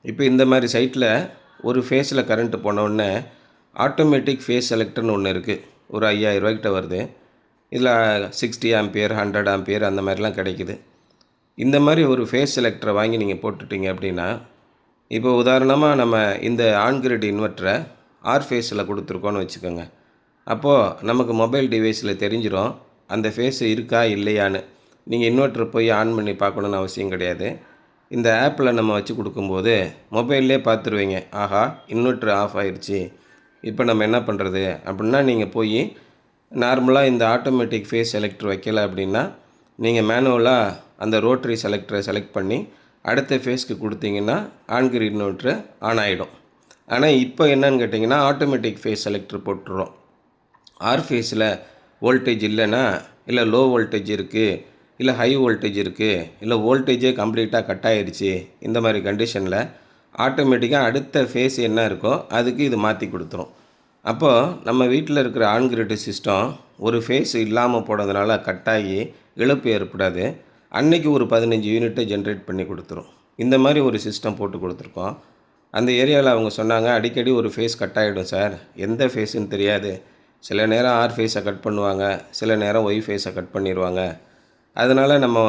இப்போ இந்த மாதிரி சைட்டில் ஒரு ஃபேஸில் கரண்ட்டு போனோடனே ஆட்டோமேட்டிக் ஃபேஸ் செலக்டர்னு ஒன்று இருக்குது. ஒரு 5000 ரூபாய்க்கிட்ட வருது. இதில் 60 ஆம்பியர் 100 ஆம்பியர் அந்த மாதிரிலாம் கிடைக்குது. இந்த மாதிரி ஒரு ஃபேஸ் செலக்டரை வாங்கி நீங்கள் போட்டுட்டீங்க அப்படின்னா, இப்போ உதாரணமாக நம்ம இந்த ஆன் கிரிட் இன்வெர்ட்டரை ஆர் ஃபேஸில் கொடுத்துருக்கோன்னு வச்சுக்கோங்க. அப்போது நமக்கு மொபைல் டிவைஸில் தெரிஞ்சிடும் அந்த ஃபேஸ் இருக்கா இல்லையான்னு. நீங்கள் இன்வெர்ட்டரை போய் ஆன் பண்ணி பார்க்கணுன்னு அவசியம் கிடையாது. இந்த ஆப்பில் நம்ம வச்சு கொடுக்கும்போது மொபைல்லே பார்த்துருவீங்க. ஆஹா, இன்வெர்ட்ரு ஆஃப் ஆயிடுச்சு, இப்போ நம்ம என்ன பண்ணுறது அப்படின்னா, நீங்கள் போய் நார்மலாக இந்த ஆட்டோமேட்டிக் ஃபேஸ் செலக்டர் வைக்கல அப்படின்னா, நீங்கள் மேனுவலாக அந்த ரோட்டரி செலக்டரை செலக்ட் பண்ணி அடுத்த ஃபேஸ்க்கு கொடுத்தீங்கன்னா ஆன்கிரிட் இன்வெர்ட்ரு ஆன் ஆகிடும். ஆனால் இப்போ என்னன்னு கேட்டிங்கன்னா, ஆட்டோமேட்டிக் ஃபேஸ் செலக்டர் போட்டுருவோம். ஆர் ஃபேஸில் வோல்டேஜ் இல்லைன்னா, இல்லை லோ வோல்டேஜ் இருக்குது, இல்லை ஹை வோல்டேஜ் இருக்குது, இல்லை வோல்டேஜே கம்ப்ளீட்டாக கட் ஆகிடுச்சு, இந்த மாதிரி கண்டிஷனில் ஆட்டோமேட்டிக்காக அடுத்த ஃபேஸ் என்ன இருக்கோ அதுக்கு இது மாற்றி கொடுத்துரும். அப்போது நம்ம வீட்டில் இருக்கிற ஆன் கிரிட் சிஸ்டம் ஒரு ஃபேஸ் இல்லாமல் போனதுனால கட்டாகி இழப்பு ஏற்படாது. அன்னைக்கு ஒரு 15 யூனிட்டை ஜென்ரேட் பண்ணி கொடுத்துரும். இந்த மாதிரி ஒரு சிஸ்டம் போட்டு கொடுத்துருக்கோம். அந்த ஏரியாவில் அவங்க சொன்னாங்க, அடிக்கடி ஒரு ஃபேஸ் கட் ஆகிடும் சார், எந்த ஃபேஸுன்னு தெரியாது. சில நேரம் ஆர் ஃபேஸை கட் பண்ணுவாங்க, சில நேரம் ஒய் ஃபேஸை கட் பண்ணிடுவாங்க. அதனால் நம்ம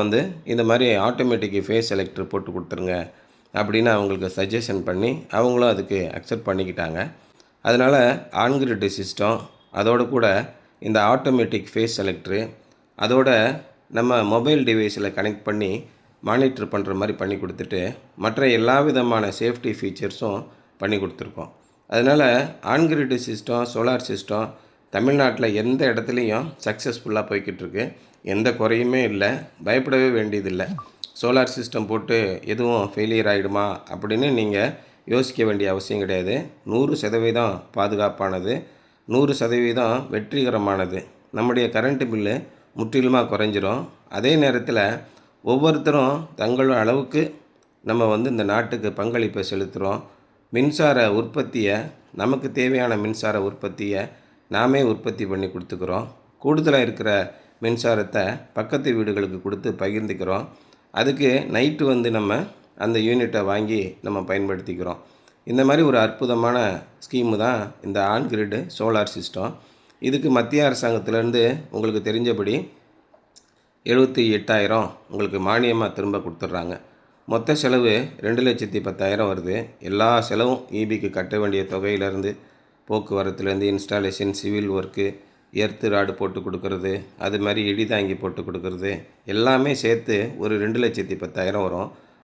இந்த மாதிரி ஆட்டோமேட்டிக் ஃபேஸ் செலக்டர் போட்டு கொடுத்துருங்க அப்படின்னு அவங்களுக்கு சஜஷன் பண்ணி அவங்களும் அதுக்கு அக்செப்ட் பண்ணிக்கிட்டாங்க. அதனால் ஆன்கிரிட் சிஸ்டம் அதோடு கூட இந்த ஆட்டோமேட்டிக் ஃபேஸ் செலக்டரு அதோட நம்ம மொபைல் டிவைஸில் கனெக்ட் பண்ணி மானிட்டர் பண்ணுற மாதிரி பண்ணி கொடுத்துட்டு மற்ற எல்லா விதமான சேஃப்டி ஃபீச்சர்ஸும் பண்ணி கொடுத்துருக்கோம். அதனால் ஆன்கிரிட் சிஸ்டம், சோலார் சிஸ்டம் தமிழ்நாட்டில் எந்த இடத்துலையும் சக்ஸஸ்ஃபுல்லாக போய்கிட்டுருக்கு. எந்த குறையுமே இல்லை, பயப்படவே வேண்டியதில்லை. சோலார் சிஸ்டம் போட்டு எதுவும் ஃபெயிலியர் ஆகிடுமா அப்படின்னு நீங்கள் யோசிக்க வேண்டிய அவசியம் கிடையாது. 100% பாதுகாப்பானது, 100% வெற்றிகரமானது. நம்முடைய கரண்ட்டு பில்லு முற்றிலுமாக குறைஞ்சிரும். அதே நேரத்தில் ஒவ்வொருத்தரும் தங்களோட அளவுக்கு நம்ம இந்த நாட்டுக்கு பங்களிப்பை செலுத்துகிறோம். மின்சார உற்பத்தியை, நமக்கு தேவையான மின்சார உற்பத்தியை நாமே உற்பத்தி பண்ணி கொடுத்துக்கிறோம். கூடுதலாக இருக்கிற மின்சாரத்தை பக்கத்து வீடுகளுக்கு கொடுத்து பகிர்ந்துக்கிறோம். அதுக்கு நைட்டு நம்ம அந்த யூனிட்டை வாங்கி நம்ம பயன்படுத்திக்கிறோம். இந்த மாதிரி ஒரு அற்புதமான ஸ்கீமு தான் இந்த ஆன் கிரிட் சோலார் சிஸ்டம். இதுக்கு மத்திய அரசாங்கத்திலேருந்து உங்களுக்கு தெரிஞ்சபடி 78,000 உங்களுக்கு மானியமாக திரும்ப கொடுத்துட்றாங்க. மொத்த செலவு 2,10,000 வருது. எல்லா செலவும் ஈபிக்கு கட்ட வேண்டிய தொகையிலேருந்து, போக்குவரத்துலேருந்து, installation, civil work, earth rod போட்டு கொடுக்கறது, அது மாதிரி இடி தாங்கி போட்டு கொடுக்கறது எல்லாமே சேர்த்து ஒரு 2,10,000 வரும்.